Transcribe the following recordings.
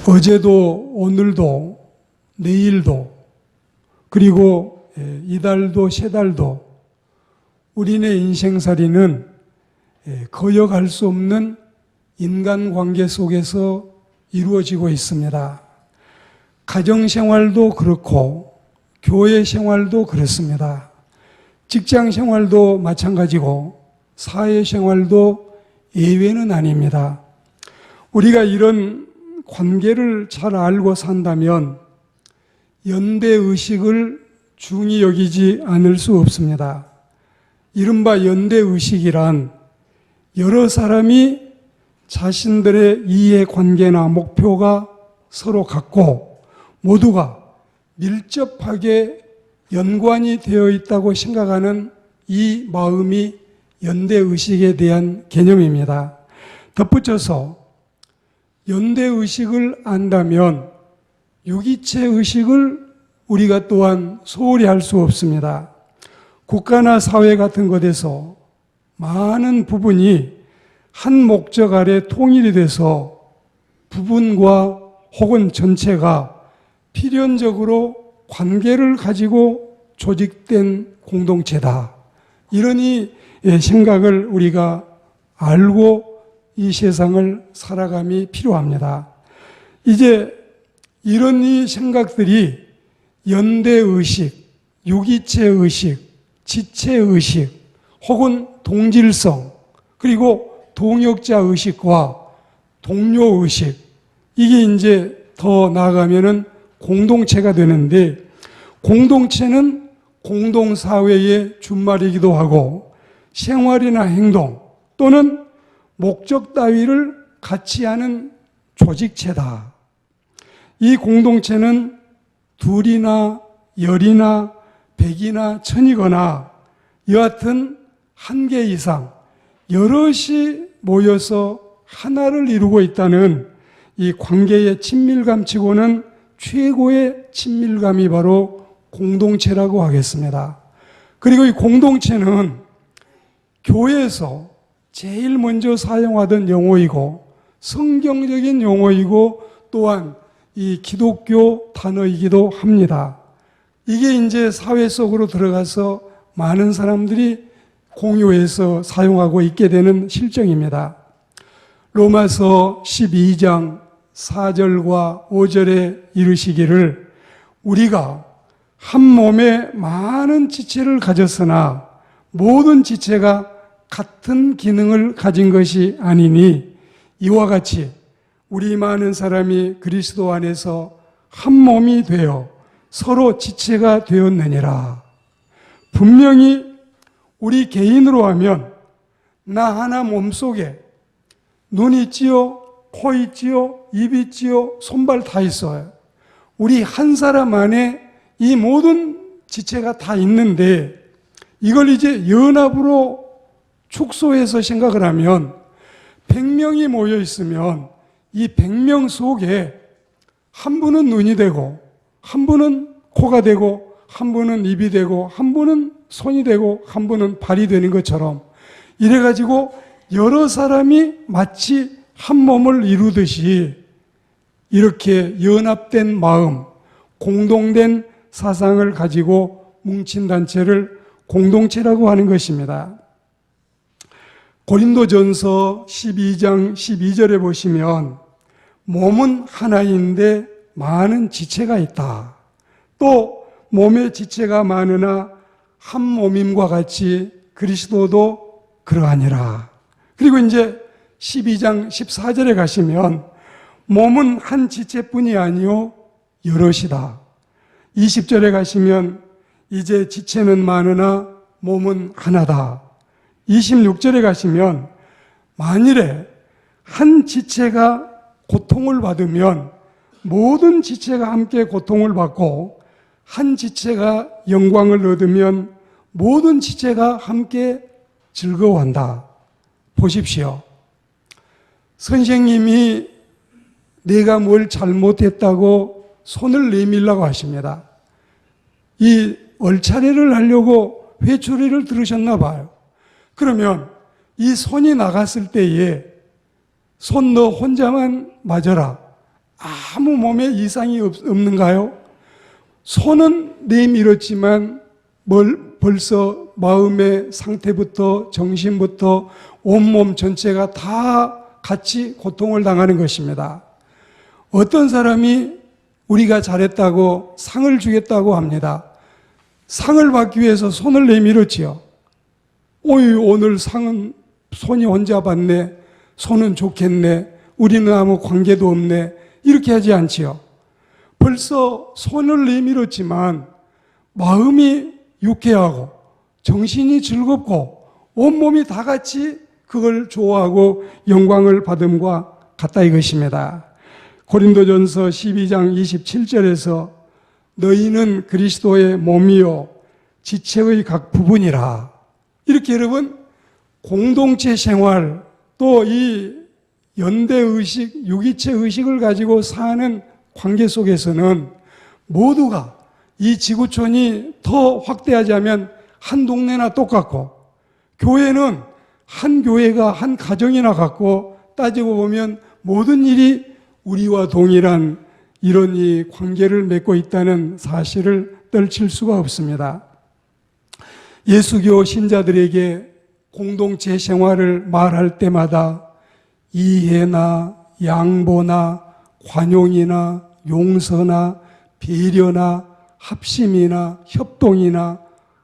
어제도 오늘도 내일도 그리고 이달도 세달도 우리네 인생살이는 거역할 수 없는 인간관계 속에서 이루어지고 있습니다. 가정생활도 그렇고 교회 생활도 그렇습니다. 직장생활도 마찬가지고 사회생활도 예외는 아닙니다. 우리가 이런 관계를 잘 알고 산다면 연대의식을 중히 여기지 않을 수 없습니다. 이른바 연대의식이란 여러 사람이 자신들의 이해관계나 목표가 서로 같고 모두가 밀접하게 연관이 되어 있다고 생각하는 이 마음이 연대의식에 대한 개념입니다. 덧붙여서 연대의식을 안다면 유기체의식을 우리가 또한 소홀히 할 수 없습니다. 국가나 사회 같은 것에서 많은 부분이 한 목적 아래 통일이 돼서 부분과 혹은 전체가 필연적으로 관계를 가지고 조직된 공동체다. 이런 이 생각을 우리가 알고 이 세상을 살아감이 필요합니다. 이제 이런 이 생각들이 연대의식, 유기체의식, 지체의식, 혹은 동질성, 그리고 동역자의식과 동료의식, 이게 이제 더 나아가면은 공동체가 되는데, 공동체는 공동사회의 준말이기도 하고 생활이나 행동 또는 목적 따위를 같이 하는 조직체다. 이 공동체는 둘이나 열이나 백이나 천이거나 여하튼 한 개 이상 여럿이 모여서 하나를 이루고 있다는 이 관계의 친밀감치고는 최고의 친밀감이 바로 공동체라고 하겠습니다. 그리고 이 공동체는 교회에서 제일 먼저 사용하던 용어이고 성경적인 용어이고 또한 이 기독교 단어이기도 합니다. 이게 이제 사회 속으로 들어가서 많은 사람들이 공유해서 사용하고 있게 되는 실정입니다. 로마서 12장 4절과 5절에 이르시기를 우리가 한 몸에 많은 지체를 가졌으나 모든 지체가 같은 기능을 가진 것이 아니니 이와 같이 우리 많은 사람이 그리스도 안에서 한 몸이 되어 서로 지체가 되었느니라. 분명히 우리 개인으로 하면 나 하나 몸속에 눈 있지요, 코 있지요, 입 있지요, 손발 다 있어요. 우리 한 사람 안에 이 모든 지체가 다 있는데 이걸 이제 연합으로 축소해서 생각을 하면 100명이 모여 있으면 이 100명 속에 한 분은 눈이 되고 한 분은 코가 되고 한 분은 입이 되고 한 분은 손이 되고 한 분은 발이 되는 것처럼 이래가지고 여러 사람이 마치 한 몸을 이루듯이 이렇게 연합된 마음, 공동된 사상을 가지고 뭉친 단체를 공동체라고 하는 것입니다. 고린도전서 12장 12절에 보시면 몸은 하나인데 많은 지체가 있다. 또 몸의 지체가 많으나 한 몸임과 같이 그리스도도 그러하니라. 그리고 이제 12장 14절에 가시면 몸은 한 지체뿐이 아니요 여럿이다. 20절에 가시면 이제 지체는 많으나 몸은 하나다. 26절에 가시면 만일에 한 지체가 고통을 받으면 모든 지체가 함께 고통을 받고 한 지체가 영광을 얻으면 모든 지체가 함께 즐거워한다. 보십시오. 선생님이 내가 뭘 잘못했다고 손을 내밀라고 하십니다. 이 얼차례를 하려고 회초리를 들으셨나 봐요. 그러면 이 손이 나갔을 때에 손 너 혼자만 맞아라. 아무 몸에 이상이 없는가요? 손은 내밀었지만 벌써 마음의 상태부터 정신부터 온몸 전체가 다 같이 고통을 당하는 것입니다. 어떤 사람이 우리가 잘했다고 상을 주겠다고 합니다. 상을 받기 위해서 손을 내밀었지요. 오늘 상은 손이 혼자 받네. 손은 좋겠네. 우리는 아무 관계도 없네. 이렇게 하지 않지요. 벌써 손을 내밀었지만 마음이 유쾌하고 정신이 즐겁고 온몸이 다 같이 그걸 좋아하고 영광을 받음과 같다 이것입니다. 고린도전서 12장 27절에서 너희는 그리스도의 몸이요 지체의 각 부분이라. 이렇게 여러분 공동체 생활 또 이 연대의식, 유기체의식을 가지고 사는 관계 속에서는 모두가 이 지구촌이 더 확대하자면 한 동네나 똑같고 교회는 한 교회가 한 가정이나 같고 따지고 보면 모든 일이 우리와 동일한 이런 이 관계를 맺고 있다는 사실을 떨칠 수가 없습니다. 예수교 신자들에게 공동체 생활을 말할 때마다 이해나 양보나 관용이나 용서나 배려나 합심이나 협동이나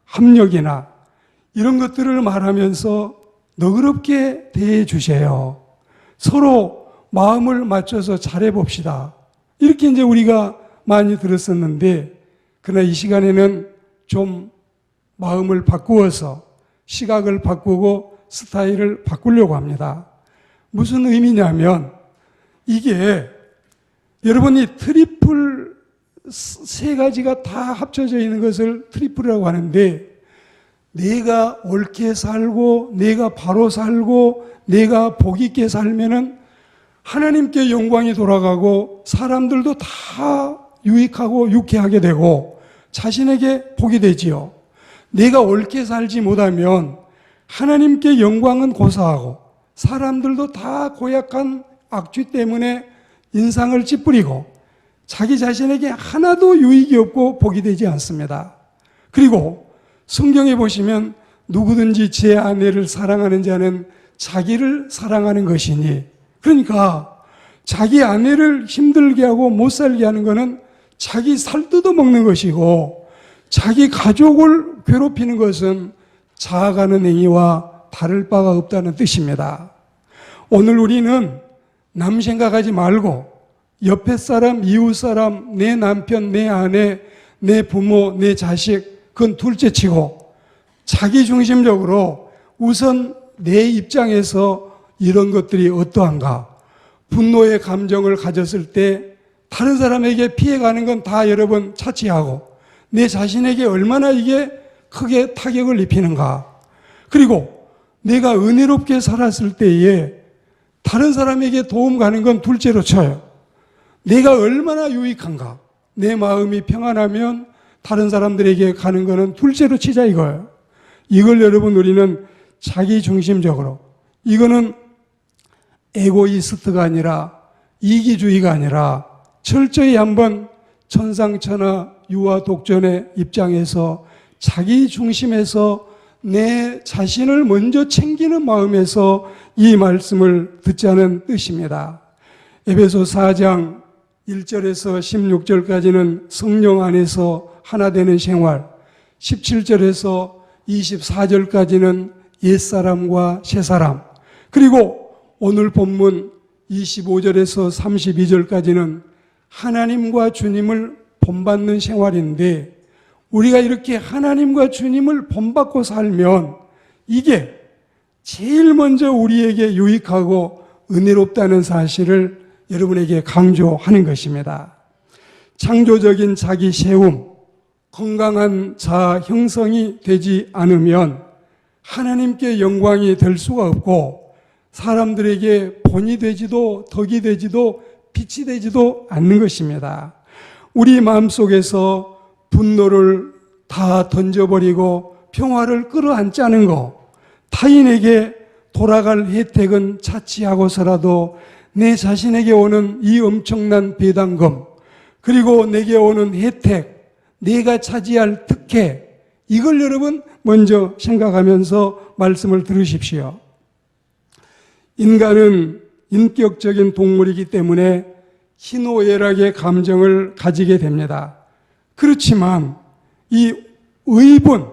협력이나 이런 것들을 말하면서 너그럽게 대해 주세요. 서로 마음을 맞춰서 잘해봅시다. 이렇게 이제 우리가 많이 들었었는데, 그러나 이 시간에는 좀 마음을 바꾸어서 시각을 바꾸고 스타일을 바꾸려고 합니다. 무슨 의미냐면, 이게 여러분이 트리플 세 가지가 다 합쳐져 있는 것을 트리플이라고 하는데, 내가 옳게 살고 내가 바로 살고 내가 복 있게 살면은 하나님께 영광이 돌아가고 사람들도 다 유익하고 유쾌하게 되고 자신에게 복이 되지요. 내가 옳게 살지 못하면 하나님께 영광은 고사하고 사람들도 다 고약한 악취 때문에 인상을 찌푸리고 자기 자신에게 하나도 유익이 없고 복이 되지 않습니다. 그리고 성경에 보시면 누구든지 제 아내를 사랑하는 자는 자기를 사랑하는 것이니, 그러니까 자기 아내를 힘들게 하고 못 살게 하는 것은 자기 살 뜯어먹는 것이고 자기 가족을 괴롭히는 것은 자아가는 행위와 다를 바가 없다는 뜻입니다. 오늘 우리는 남 생각하지 말고 옆에 사람, 이웃 사람, 내 남편, 내 아내, 내 부모, 내 자식 그건 둘째치고 자기 중심적으로 우선 내 입장에서 이런 것들이 어떠한가, 분노의 감정을 가졌을 때 다른 사람에게 피해가는 건 다 여러분 차치하고 내 자신에게 얼마나 이게 크게 타격을 입히는가, 그리고 내가 은혜롭게 살았을 때에 다른 사람에게 도움 가는 건 둘째로 쳐요. 내가 얼마나 유익한가, 내 마음이 평안하면 다른 사람들에게 가는 거는 둘째로 치자 이거예요. 이걸 여러분 우리는 자기 중심적으로, 이거는 에고이스트가 아니라 이기주의가 아니라 철저히 한번 천상천하 유아 독존의 입장에서 자기 중심에서 내 자신을 먼저 챙기는 마음에서 이 말씀을 듣자는 뜻입니다. 에베소 4장 1절에서 16절까지는 성령 안에서 하나 되는 생활, 17절에서 24절까지는 옛사람과 새사람, 그리고 오늘 본문 25절에서 32절까지는 하나님과 주님을 본받는 생활인데, 우리가 이렇게 하나님과 주님을 본받고 살면 이게 제일 먼저 우리에게 유익하고 은혜롭다는 사실을 여러분에게 강조하는 것입니다. 창조적인 자기 세움, 건강한 자아 형성이 되지 않으면 하나님께 영광이 될 수가 없고 사람들에게 본이 되지도 덕이 되지도 빛이 되지도 않는 것입니다. 우리 마음속에서 분노를 다 던져버리고 평화를 끌어안자는 거, 타인에게 돌아갈 혜택은 차치하고서라도 내 자신에게 오는 이 엄청난 배당금, 그리고 내게 오는 혜택, 내가 차지할 특혜, 이걸 여러분 먼저 생각하면서 말씀을 들으십시오. 인간은 인격적인 동물이기 때문에 희노애락의 감정을 가지게 됩니다. 그렇지만 이 의분,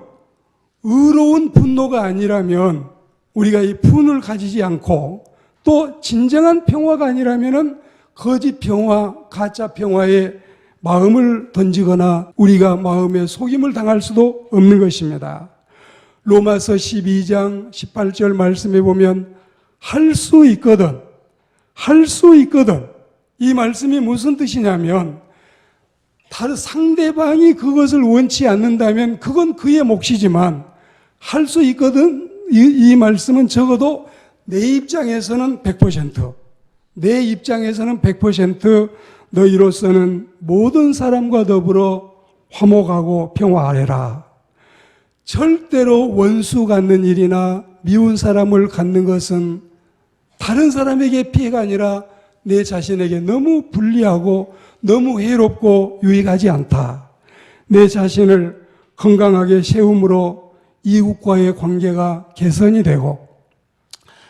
의로운 분노가 아니라면 우리가 이 분을 가지지 않고 또 진정한 평화가 아니라면 거짓 평화, 가짜 평화에 마음을 던지거나 우리가 마음에 속임을 당할 수도 없는 것입니다. 로마서 12장 18절 말씀에 보면 할 수 있거든, 할 수 있거든. 이 말씀이 무슨 뜻이냐면 다른 상대방이 그것을 원치 않는다면 그건 그의 몫이지만 할 수 있거든, 이 말씀은 적어도 내 입장에서는 100%, 내 입장에서는 100% 너희로서는 모든 사람과 더불어 화목하고 평화하라. 절대로 원수 갖는 일이나 미운 사람을 갖는 것은 다른 사람에게 피해가 아니라 내 자신에게 너무 불리하고 너무 해롭고 유익하지 않다. 내 자신을 건강하게 세움으로 이웃과의 관계가 개선이 되고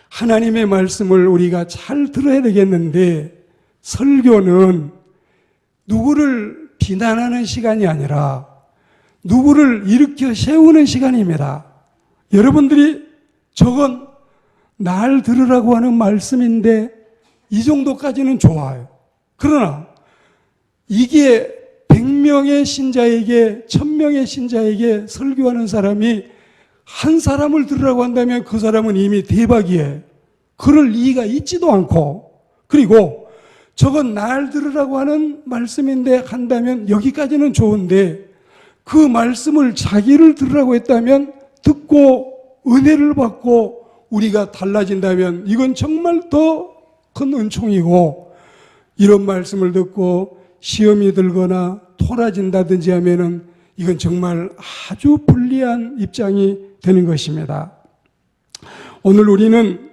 하나님의 말씀을 우리가 잘 들어야 되겠는데 설교는 누구를 비난하는 시간이 아니라 누구를 일으켜 세우는 시간입니다. 여러분들이 저건 날 들으라고 하는 말씀인데 이 정도까지는 좋아요. 그러나 이게 100명의 신자에게 1000명의 신자에게 설교하는 사람이 한 사람을 들으라고 한다면 그 사람은 이미 대박이에요. 그럴 리가 있지도 않고, 그리고 저건 날 들으라고 하는 말씀인데 한다면 여기까지는 좋은데 그 말씀을 자기를 들으라고 했다면 듣고 은혜를 받고 우리가 달라진다면 이건 정말 더 큰 은총이고, 이런 말씀을 듣고 시험이 들거나 토라진다든지 하면은 이건 정말 아주 불리한 입장이 되는 것입니다. 오늘 우리는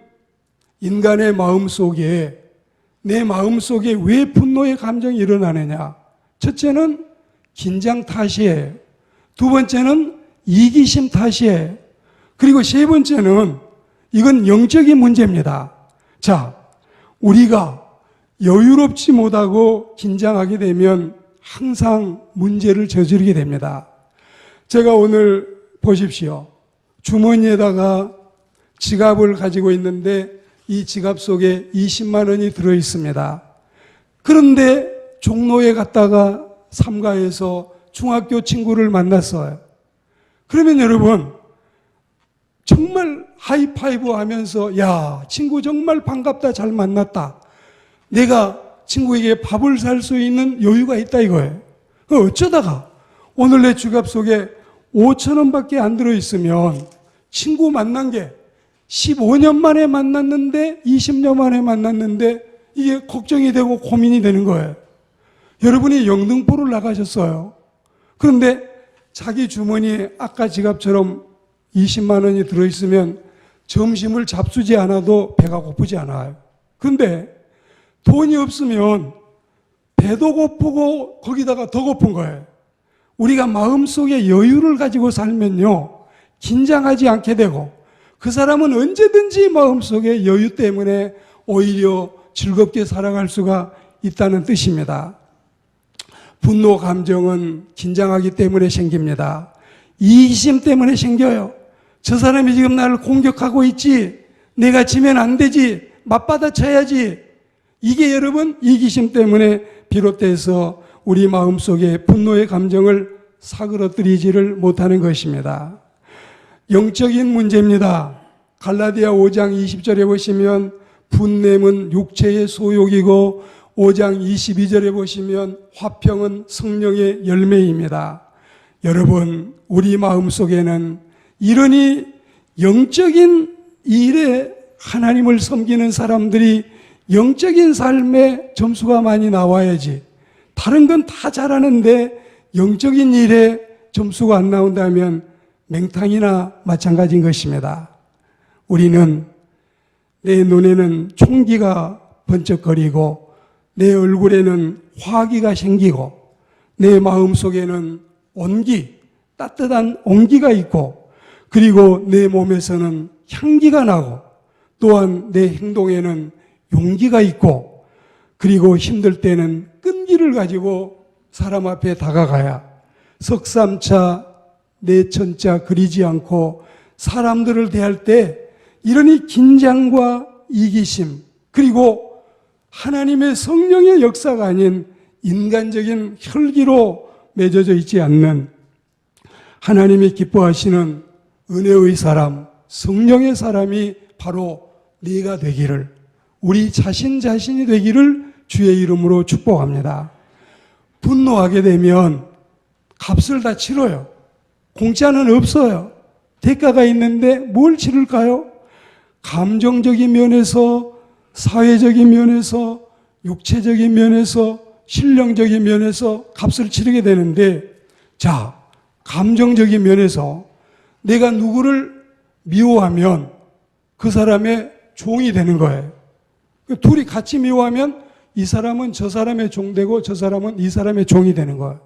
인간의 마음 속에, 내 마음 속에 왜 분노의 감정이 일어나느냐? 첫째는 긴장 탓이에요. 두 번째는 이기심 탓이에요. 그리고 세 번째는 이건 영적인 문제입니다. 자, 우리가 여유롭지 못하고 긴장하게 되면 항상 문제를 저지르게 됩니다. 제가 오늘 보십시오. 주머니에다가 지갑을 가지고 있는데 이 지갑 속에 20만 원이 들어 있습니다. 그런데 종로에 갔다가 삼가에서 중학교 친구를 만났어요. 그러면 여러분 정말 하이파이브 하면서 야, 친구 정말 반갑다, 잘 만났다. 내가 친구에게 밥을 살 수 있는 여유가 있다 이거예요. 어쩌다가 오늘 내 지갑 속에 5천 원밖에 안 들어있으면 친구 만난 게 15년 만에 만났는데 20년 만에 만났는데 이게 걱정이 되고 고민이 되는 거예요. 여러분이 영등포를 나가셨어요. 그런데 자기 주머니에 아까 지갑처럼 20만 원이 들어있으면 점심을 잡수지 않아도 배가 고프지 않아요. 그런데 돈이 없으면 배도 고프고 거기다가 더 고픈 거예요. 우리가 마음속에 여유를 가지고 살면요, 긴장하지 않게 되고 그 사람은 언제든지 마음속에 여유 때문에 오히려 즐겁게 살아갈 수가 있다는 뜻입니다. 분노 감정은 긴장하기 때문에 생깁니다. 이기심 때문에 생겨요. 저 사람이 지금 나를 공격하고 있지, 내가 지면 안 되지, 맞받아쳐야지. 이게 여러분 이기심 때문에 비롯돼서 우리 마음속에 분노의 감정을 사그러뜨리지를 못하는 것입니다. 영적인 문제입니다. 갈라디아 5장 20절에 보시면 분냄은 육체의 소욕이고 5장 22절에 보시면 화평은 성령의 열매입니다. 여러분, 우리 마음속에는 이러니 영적인 일에 하나님을 섬기는 사람들이 영적인 삶에 점수가 많이 나와야지, 다른 건 다 잘하는데 영적인 일에 점수가 안 나온다면 맹탕이나 마찬가지인 것입니다. 우리는 내 눈에는 총기가 번쩍거리고 내 얼굴에는 화기가 생기고 내 마음속에는 온기, 따뜻한 온기가 있고 그리고 내 몸에서는 향기가 나고 또한 내 행동에는 용기가 있고 그리고 힘들 때는 끈기를 가지고 사람 앞에 다가가야 석삼차 내천자 그리지 않고 사람들을 대할 때 이러니 긴장과 이기심 그리고 하나님의 성령의 역사가 아닌 인간적인 혈기로 맺어져 있지 않는 하나님이 기뻐하시는 은혜의 사람, 성령의 사람이 바로 네가 되기를, 우리 자신이 되기를 주의 이름으로 축복합니다. 분노하게 되면 값을 다 치러요. 공짜는 없어요. 대가가 있는데 뭘 치를까요? 감정적인 면에서, 사회적인 면에서, 육체적인 면에서, 신령적인 면에서 값을 치르게 되는데, 자, 감정적인 면에서 내가 누구를 미워하면 그 사람의 종이 되는 거예요. 둘이 같이 미워하면 이 사람은 저 사람의 종 되고 저 사람은 이 사람의 종이 되는 거예요.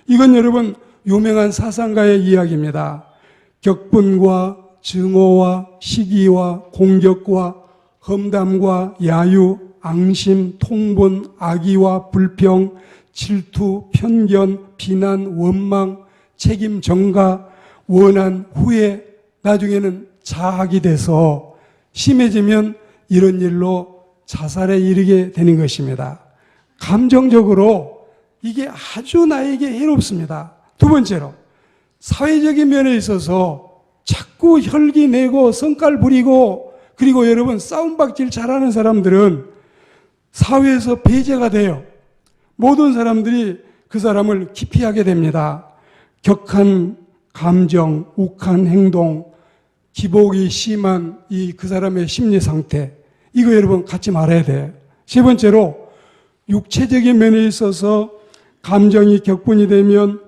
이건 여러분 유명한 사상가의 이야기입니다. 격분과 증오와 시기와 공격과 험담과 야유, 앙심, 통분, 악의와 불평, 질투, 편견, 비난, 원망, 책임 전가, 원한, 후회, 나중에는 자학이 돼서 심해지면 이런 일로 자살에 이르게 되는 것입니다. 감정적으로 이게 아주 나에게 해롭습니다. 두 번째로 사회적인 면에 있어서 자꾸 혈기 내고 성깔 부리고 그리고 여러분 싸움박질 잘하는 사람들은 사회에서 배제가 돼요. 모든 사람들이 그 사람을 기피하게 됩니다. 격한 감정, 욱한 행동, 기복이 심한 그 사람의 심리 상태, 이거 여러분 갖지 말아야 돼요. 세 번째로 육체적인 면에 있어서 감정이 격분이 되면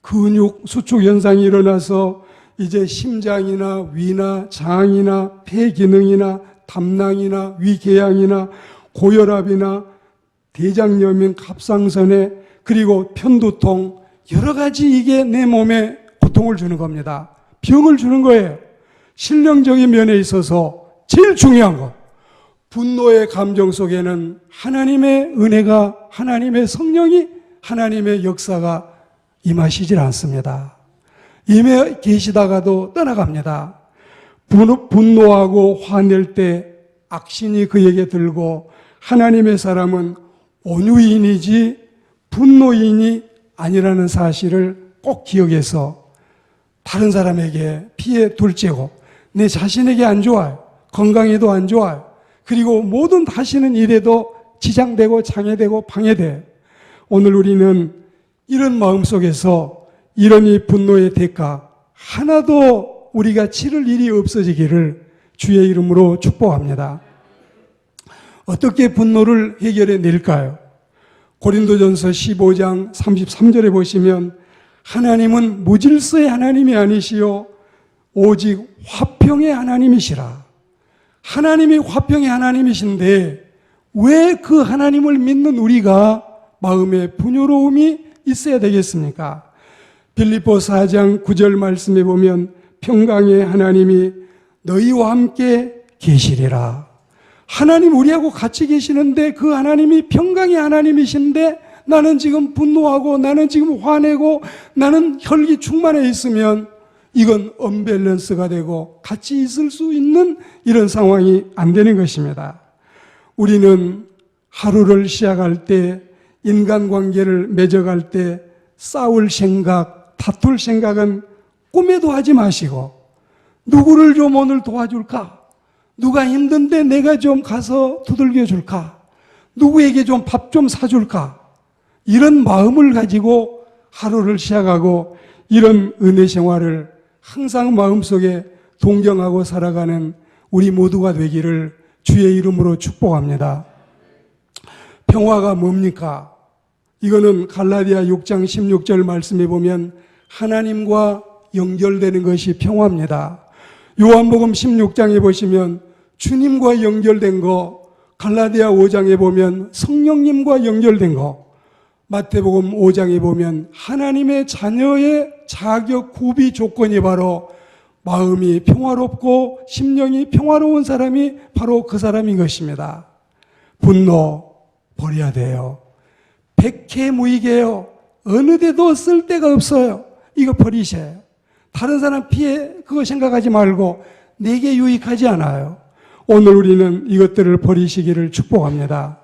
근육 수축 현상이 일어나서 이제 심장이나 위나 장이나 폐 기능이나 담낭이나 위궤양이나 고혈압이나 대장염인 갑상선에 그리고 편두통 여러 가지 이게 내 몸에 고통을 주는 겁니다. 병을 주는 거예요. 신령적인 면에 있어서 제일 중요한 거, 분노의 감정 속에는 하나님의 은혜가, 하나님의 성령이, 하나님의 역사가 임하시질 않습니다. 임해 계시다가도 떠나갑니다. 분노하고 화낼 때 악신이 그에게 들고 하나님의 사람은 온유인이지 분노인이 아니라는 사실을 꼭 기억해서 다른 사람에게 피해 둘째고 내 자신에게 안 좋아요. 건강에도 안 좋아요. 그리고 모든 하시는 일에도 지장되고 장애되고 방해돼요. 오늘 우리는 이런 마음속에서 이런 이 분노의 대가 하나도 우리가 치를 일이 없어지기를 주의 이름으로 축복합니다. 어떻게 분노를 해결해 낼까요? 고린도전서 15장 33절에 보시면 하나님은 무질서의 하나님이 아니시요 오직 화평의 하나님이시라. 하나님이 화평의 하나님이신데 왜 그 하나님을 믿는 우리가 마음에 분유로움이 있어야 되겠습니까? 빌립보 4장 9절 말씀에 보면 평강의 하나님이 너희와 함께 계시리라. 하나님 우리하고 같이 계시는데 그 하나님이 평강의 하나님이신데 나는 지금 분노하고 나는 지금 화내고 나는 혈기 충만해 있으면 이건 언밸런스가 되고 같이 있을 수 있는 이런 상황이 안 되는 것입니다. 우리는 하루를 시작할 때 인간관계를 맺어갈 때 싸울 생각, 다툴 생각은 꿈에도 하지 마시고 누구를 좀 오늘 도와줄까? 누가 힘든데 내가 좀 가서 두들겨 줄까? 누구에게 좀 밥 좀 사줄까? 이런 마음을 가지고 하루를 시작하고 이런 은혜 생활을 항상 마음속에 동경하고 살아가는 우리 모두가 되기를 주의 이름으로 축복합니다. 평화가 뭡니까? 이거는 갈라디아 6장 16절 말씀에 보면 하나님과 연결되는 것이 평화입니다. 요한복음 16장에 보시면 주님과 연결된 거, 갈라디아 5장에 보면 성령님과 연결된 거, 마태복음 5장에 보면 하나님의 자녀의 자격 구비 조건이 바로 마음이 평화롭고 심령이 평화로운 사람이 바로 그 사람인 것입니다. 분노 버려야 돼요. 백해무익이에요. 어느 데도 쓸 데가 없어요. 이거 버리세요. 다른 사람 피해 그거 생각하지 말고 내게 유익하지 않아요. 오늘 우리는 이것들을 버리시기를 축복합니다.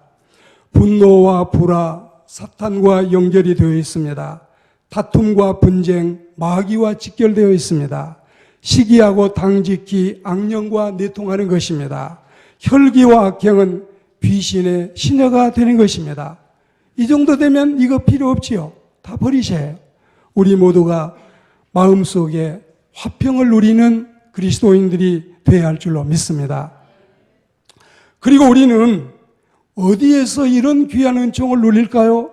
분노와 불화, 사탄과 연결이 되어 있습니다. 다툼과 분쟁, 마귀와 직결되어 있습니다. 시기하고 당짓기, 악령과 내통하는 것입니다. 혈기와 악경은 귀신의 시녀가 되는 것입니다. 이 정도 되면 이거 필요 없지요. 다 버리세요. 우리 모두가 마음속에 화평을 누리는 그리스도인들이 되어야 할 줄로 믿습니다. 그리고 우리는 어디에서 이런 귀한 은총을 누릴까요?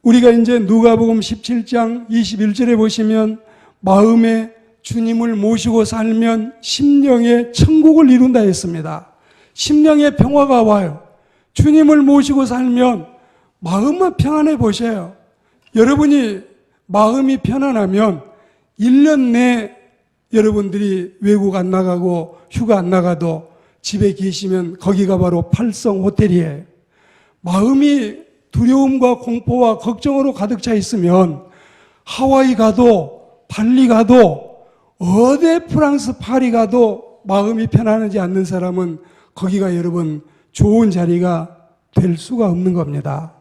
우리가 이제 누가복음 17장 21절에 보시면 마음에 주님을 모시고 살면 심령의 천국을 이룬다 했습니다. 심령의 평화가 와요. 주님을 모시고 살면 마음만 평안해 보세요. 여러분이 마음이 편안하면 1년 내 여러분들이 외국 안 나가고 휴가 안 나가도 집에 계시면 거기가 바로 팔성 호텔이에요. 마음이 두려움과 공포와 걱정으로 가득 차 있으면 하와이 가도 발리 가도 어디 프랑스 파리 가도 마음이 편안하지 않는 사람은 거기가 여러분 좋은 자리가 될 수가 없는 겁니다.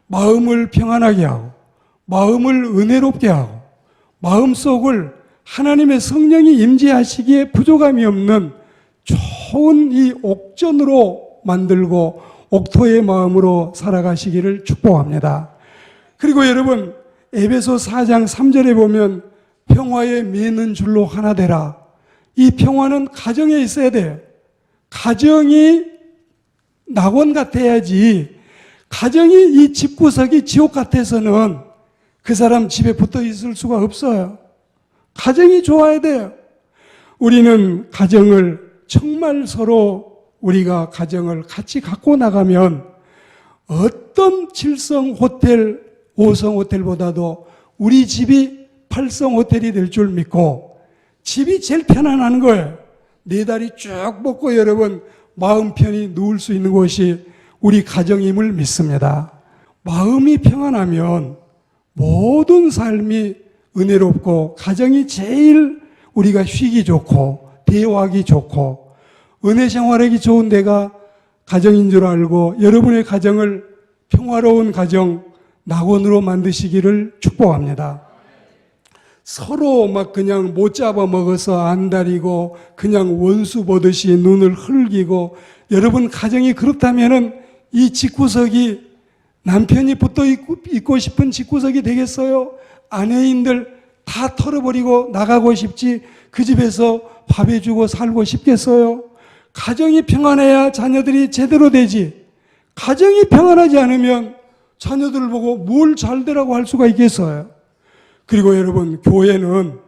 마음을 평안하게 하고 마음을 은혜롭게 하고 마음속을 하나님의 성령이 임재하시기에 부족함이 없는 좋은 이 옥전으로 만들고 옥토의 마음으로 살아가시기를 축복합니다. 그리고 여러분 에베소 4장 3절에 보면 평화에 매는 줄로 하나 되라. 이 평화는 가정에 있어야 돼요. 가정이 낙원 같아야지 가정이 이 집구석이 지옥 같아서는 그 사람 집에 붙어 있을 수가 없어요. 가정이 좋아야 돼요. 우리는 가정을 정말 서로 우리가 가정을 같이 갖고 나가면 어떤 7성 호텔, 5성 호텔보다도 우리 집이 8성 호텔이 될 줄 믿고 집이 제일 편안한 거예요. 네 다리 쭉 뻗고 여러분 마음 편히 누울 수 있는 곳이 우리 가정임을 믿습니다. 마음이 평안하면 모든 삶이 은혜롭고 가정이 제일 우리가 쉬기 좋고 대화하기 좋고 은혜 생활하기 좋은 데가 가정인 줄 알고 여러분의 가정을 평화로운 가정, 낙원으로 만드시기를 축복합니다. 서로 막 그냥 못 잡아먹어서 안달이고 그냥 원수 보듯이 눈을 흘기고 여러분 가정이 그렇다면은 이 집구석이 남편이 붙어 있고 싶은 집구석이 되겠어요? 아내인들 다 털어버리고 나가고 싶지 그 집에서 밥 해주고 살고 싶겠어요? 가정이 평안해야 자녀들이 제대로 되지. 가정이 평안하지 않으면 자녀들을 보고 뭘 잘되라고 할 수가 있겠어요? 그리고 여러분 교회는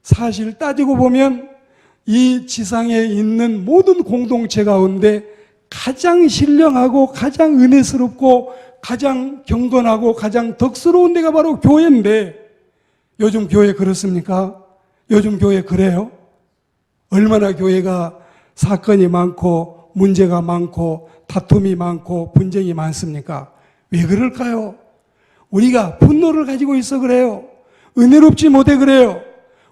사실 따지고 보면 이 지상에 있는 모든 공동체 가운데 가장 신령하고 가장 은혜스럽고 가장 경건하고 가장 덕스러운 데가 바로 교회인데 요즘 교회 그렇습니까? 요즘 교회 그래요? 얼마나 교회가 사건이 많고 문제가 많고 다툼이 많고 분쟁이 많습니까? 왜 그럴까요? 우리가 분노를 가지고 있어 그래요. 은혜롭지 못해 그래요.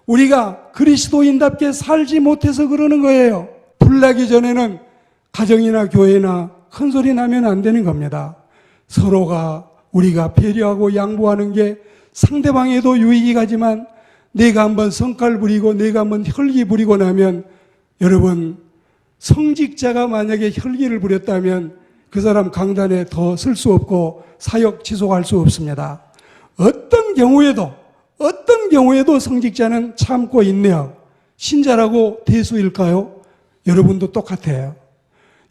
우리가 그리스도인답게 살지 못해서 그러는 거예요. 불나기 전에는 가정이나 교회나 큰 소리 나면 안 되는 겁니다. 서로가 우리가 배려하고 양보하는 게 상대방에도 유익이 가지만 내가 한번 성깔 부리고 내가 한번 혈기 부리고 나면 여러분 성직자가 만약에 혈기를 부렸다면 그 사람 강단에 더 쓸 수 없고 사역 지속할 수 없습니다. 어떤 경우에도 성직자는 참고 인내하고 신자라고 대수일까요? 여러분도 똑같아요.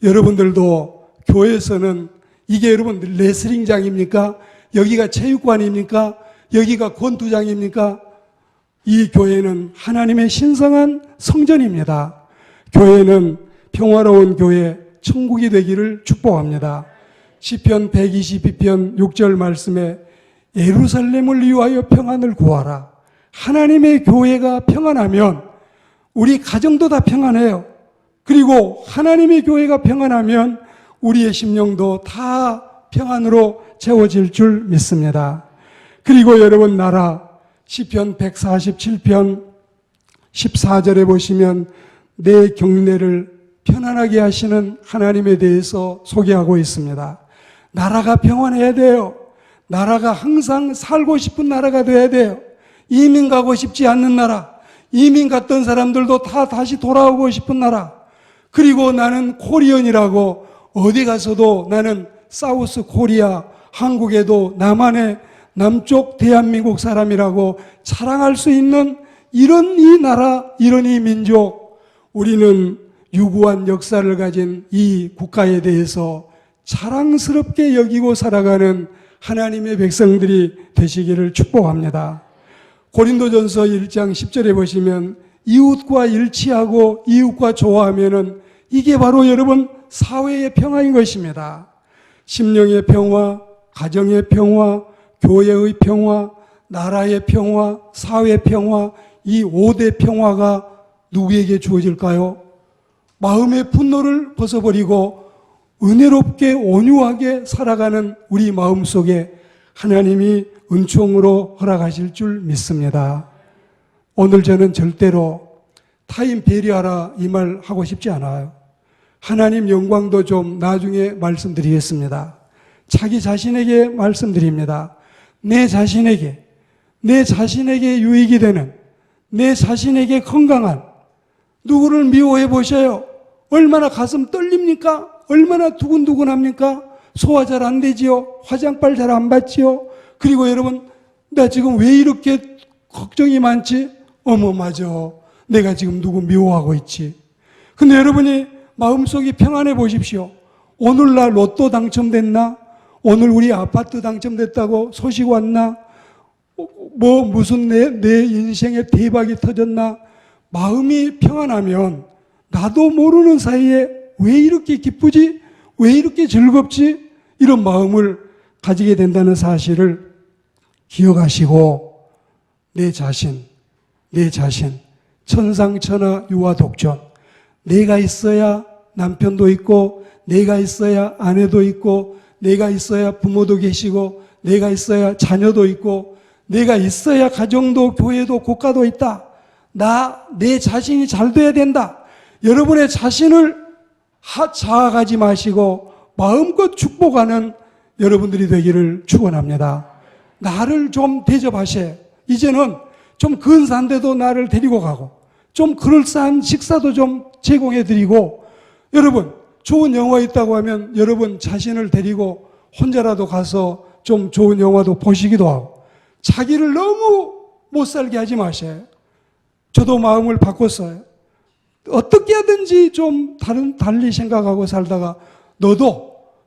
여러분들도 교회에서는 이게 여러분 레슬링장입니까? 여기가 체육관입니까? 여기가 권투장입니까? 이 교회는 하나님의 신성한 성전입니다. 교회는 평화로운 교회, 천국이 되기를 축복합니다. 시편 122편 6절 말씀에 예루살렘을 위하여 평안을 구하라. 하나님의 교회가 평안하면 우리 가정도 다 평안해요. 그리고 하나님의 교회가 평안하면 우리의 심령도 다 평안으로 채워질 줄 믿습니다. 그리고 여러분 나라 시편 147편 14절에 보시면 내 경내를 편안하게 하시는 하나님에 대해서 소개하고 있습니다. 나라가 평안해야 돼요. 나라가 항상 살고 싶은 나라가 돼야 돼요. 이민 가고 싶지 않는 나라, 이민 갔던 사람들도 다 다시 돌아오고 싶은 나라. 그리고 나는 코리언이라고 어디 가서도 나는 사우스 코리아, 한국에도 남한의 남쪽 대한민국 사람이라고 자랑할 수 있는 이런 이 나라, 이런 이 민족, 우리는 유구한 역사를 가진 이 국가에 대해서 자랑스럽게 여기고 살아가는 하나님의 백성들이 되시기를 축복합니다. 고린도전서 1장 10절에 보시면 이웃과 일치하고 이웃과 좋아하면은 이게 바로 여러분 사회의 평화인 것입니다. 심령의 평화, 가정의 평화, 교회의 평화, 나라의 평화, 사회 평화, 이 5대 평화가 누구에게 주어질까요? 마음의 분노를 벗어버리고 은혜롭게 온유하게 살아가는 우리 마음속에 하나님이 은총으로 허락하실 줄 믿습니다. 오늘 저는 절대로 타인 배려하라 이 말 하고 싶지 않아요. 하나님 영광도 좀 나중에 말씀드리겠습니다. 자기 자신에게 말씀드립니다. 내 자신에게 유익이 되는, 내 자신에게 건강한, 누구를 미워해 보셔요. 얼마나 가슴 떨립니까? 얼마나 두근두근합니까? 소화 잘 안 되지요? 화장빨 잘 안 받지요? 그리고 여러분, 나 지금 왜 이렇게 걱정이 많지? 어머, 맞아. 내가 지금 누구 미워하고 있지. 근데 여러분이 마음속이 평안해 보십시오. 오늘 나 로또 당첨됐나? 오늘 우리 아파트 당첨됐다고 소식 왔나? 무슨 내 인생에 대박이 터졌나? 마음이 평안하면 나도 모르는 사이에 왜 이렇게 기쁘지? 왜 이렇게 즐겁지? 이런 마음을 가지게 된다는 사실을 기억하시고 내 자신, 천상천하 유아독존, 내가 있어야 남편도 있고, 내가 있어야 아내도 있고, 내가 있어야 부모도 계시고, 내가 있어야 자녀도 있고, 내가 있어야 가정도 교회도 국가도 있다. 내 자신이 잘 돼야 된다. 여러분의 자신을 자학하지 마시고 마음껏 축복하는 여러분들이 되기를 축원합니다. 나를 좀 대접하셔. 이제는 좀 근사한데도 나를 데리고 가고, 좀 그럴싸한 식사도 좀 제공해드리고, 여러분 좋은 영화 있다고 하면 여러분 자신을 데리고 혼자라도 가서 좀 좋은 영화도 보시기도 하고, 자기를 너무 못 살게 하지 마세요. 저도 마음을 바꿨어요. 어떻게 하든지 좀 달리 생각하고 살다가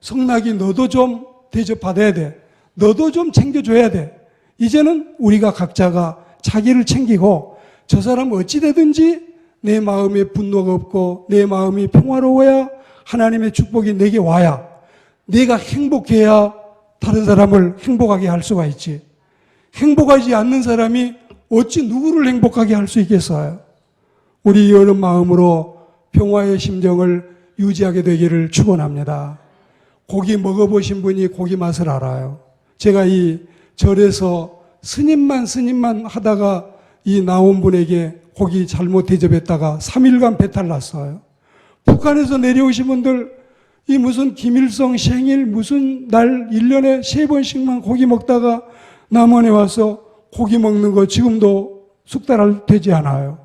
성락이 너도 좀 대접받아야 돼. 너도 좀 챙겨줘야 돼. 이제는 우리가 각자가 자기를 챙기고, 저 사람 어찌되든지 내 마음에 분노가 없고 내 마음이 평화로워야 하나님의 축복이 내게 와야, 내가 행복해야 다른 사람을 행복하게 할 수가 있지. 행복하지 않는 사람이 어찌 누구를 행복하게 할 수 있겠어요? 우리 여러 마음으로 평화의 심정을 유지하게 되기를 축원합니다. 고기 먹어보신 분이 고기 맛을 알아요. 제가 이 절에서 스님만 하다가 이 나온 분에게 고기 잘못 대접했다가 3일간 배탈 났어요. 북한에서 내려오신 분들, 이 무슨 김일성 생일 무슨 날 1년에 3번씩만 고기 먹다가 남원에 와서 고기 먹는 거 지금도 숙달 되지 않아요.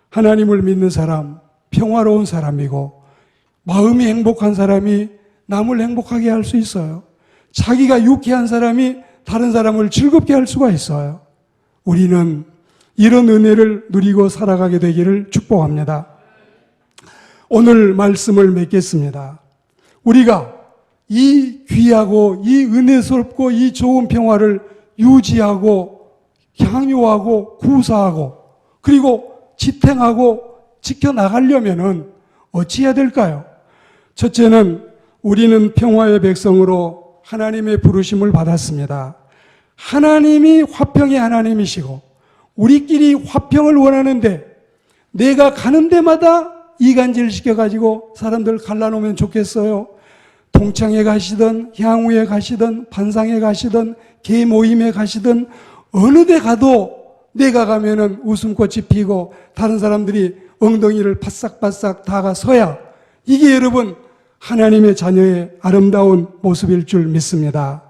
하나님을 믿는 사람, 평화로운 사람이고 마음이 행복한 사람이 남을 행복하게 할 수 있어요. 자기가 유쾌한 사람이 다른 사람을 즐겁게 할 수가 있어요. 우리는 이런 은혜를 누리고 살아가게 되기를 축복합니다. 오늘 말씀을 맺겠습니다. 우리가 이 귀하고 이 은혜스럽고 이 좋은 평화를 유지하고 향유하고 구사하고 그리고 지탱하고 지켜나가려면은 어찌해야 될까요? 첫째는 우리는 평화의 백성으로 하나님의 부르심을 받았습니다. 하나님이 화평의 하나님이시고 우리끼리 화평을 원하는데 내가 가는 데마다 이간질 시켜가지고 사람들 갈라놓으면 좋겠어요. 동창회 가시든 향후에 가시든 반상회 가시든 개 모임에 가시든 어느 데 가도 내가 가면은 웃음꽃이 피고 다른 사람들이 엉덩이를 바싹바싹 다가서야 이게 여러분 하나님의 자녀의 아름다운 모습일 줄 믿습니다.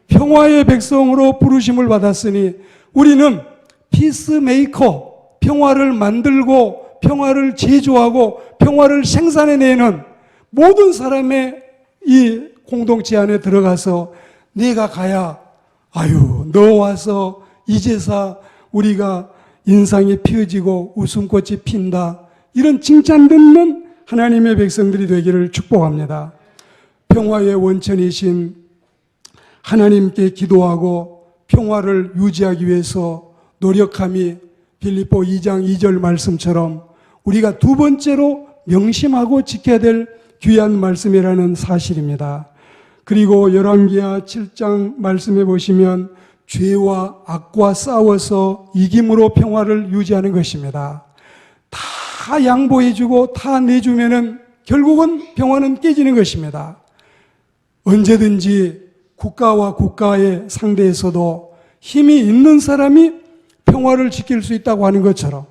평화의 백성으로 부르심을 받았으니 우리는 피스메이커, 평화를 만들고 평화를 제조하고 평화를 생산해내는 모든 사람의 이 공동체 안에 들어가서 내가 가야 아유 너 와서 이제서 우리가 인상이 피어지고 웃음꽃이 핀다 이런 칭찬 듣는 하나님의 백성들이 되기를 축복합니다. 평화의 원천이신 하나님께 기도하고 평화를 유지하기 위해서 노력함이 빌립보 2장 2절 말씀처럼 우리가 두 번째로 명심하고 지켜야 될 귀한 말씀이라는 사실입니다. 그리고 열왕기하 7장 말씀해 보시면 죄와 악과 싸워서 이김으로 평화를 유지하는 것입니다. 다 양보해주고 다 내주면은 결국은 평화는 깨지는 것입니다. 언제든지 국가와 국가의 상대에서도 힘이 있는 사람이 평화를 지킬 수 있다고 하는 것처럼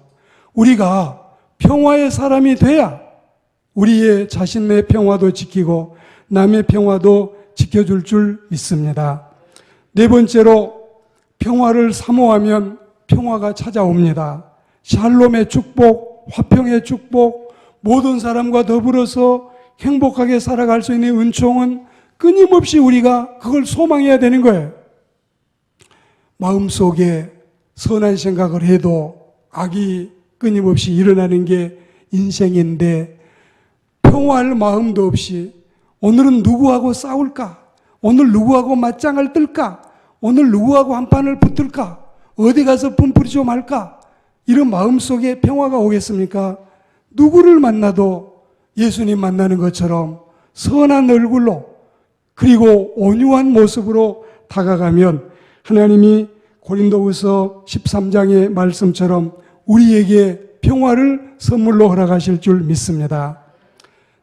우리가 평화의 사람이 돼야 우리의 자신의 평화도 지키고 남의 평화도 지켜줄 줄 믿습니다. 네 번째로 평화를 사모하면 평화가 찾아옵니다. 샬롬의 축복, 화평의 축복, 모든 사람과 더불어서 행복하게 살아갈 수 있는 은총은 끊임없이 우리가 그걸 소망해야 되는 거예요. 마음속에 선한 생각을 해도 악이 끊임없이 일어나는 게 인생인데 평화할 마음도 없이 오늘은 누구하고 싸울까? 오늘 누구하고 맞짱을 뜰까? 오늘 누구하고 한판을 붙을까? 어디 가서 분풀이 좀 할까? 이런 마음속에 평화가 오겠습니까? 누구를 만나도 예수님 만나는 것처럼 선한 얼굴로 그리고 온유한 모습으로 다가가면 하나님이 고린도후서 13장의 말씀처럼 우리에게 평화를 선물로 허락하실 줄 믿습니다.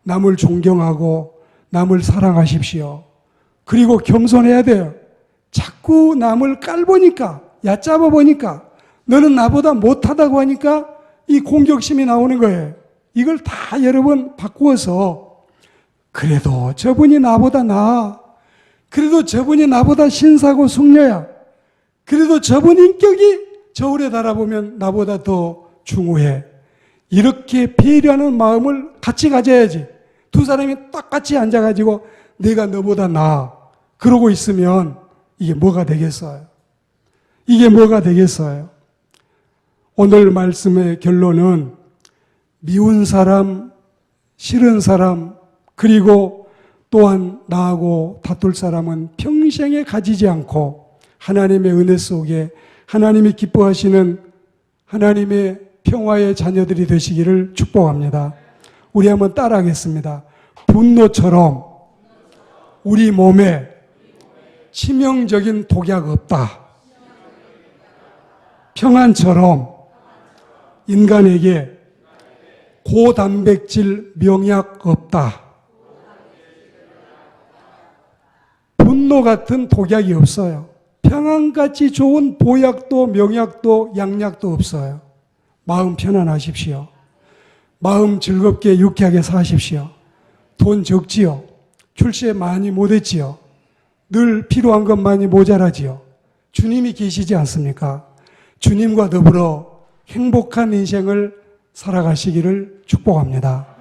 남을 존경하고 남을 사랑하십시오. 그리고 겸손해야 돼요. 자꾸 남을 깔보니까 얕잡아 보니까 너는 나보다 못하다고 하니까 이 공격심이 나오는 거예요. 이걸 다 여러분 바꾸어서 그래도 저분이 나보다 나아. 그래도 저분이 나보다 신사고 숙녀야. 그래도 저분 인격이 저울에 달아보면 나보다 더 중후해. 이렇게 배려하는 마음을 같이 가져야지. 두 사람이 똑같이 앉아가지고 내가 너보다 나아. 그러고 있으면 이게 뭐가 되겠어요? 이게 뭐가 되겠어요? 오늘 말씀의 결론은 미운 사람, 싫은 사람, 그리고 또한 나하고 다툴 사람은 평생에 가지지 않고 하나님의 은혜 속에 하나님이 기뻐하시는 하나님의 평화의 자녀들이 되시기를 축복합니다. 우리 한번 따라하겠습니다. 분노처럼 우리 몸에 치명적인 독약 없다. 평안처럼 인간에게 고단백질 명약 없다. 분노 같은 독약이 없어요. 평안같이 좋은 보약도 명약도 양약도 없어요. 마음 편안하십시오. 마음 즐겁게 유쾌하게 사십시오. 돈 적지요. 출세 많이 못했지요. 늘 필요한 것 많이 모자라지요. 주님이 계시지 않습니까? 주님과 더불어 행복한 인생을 살아가시기를 축복합니다.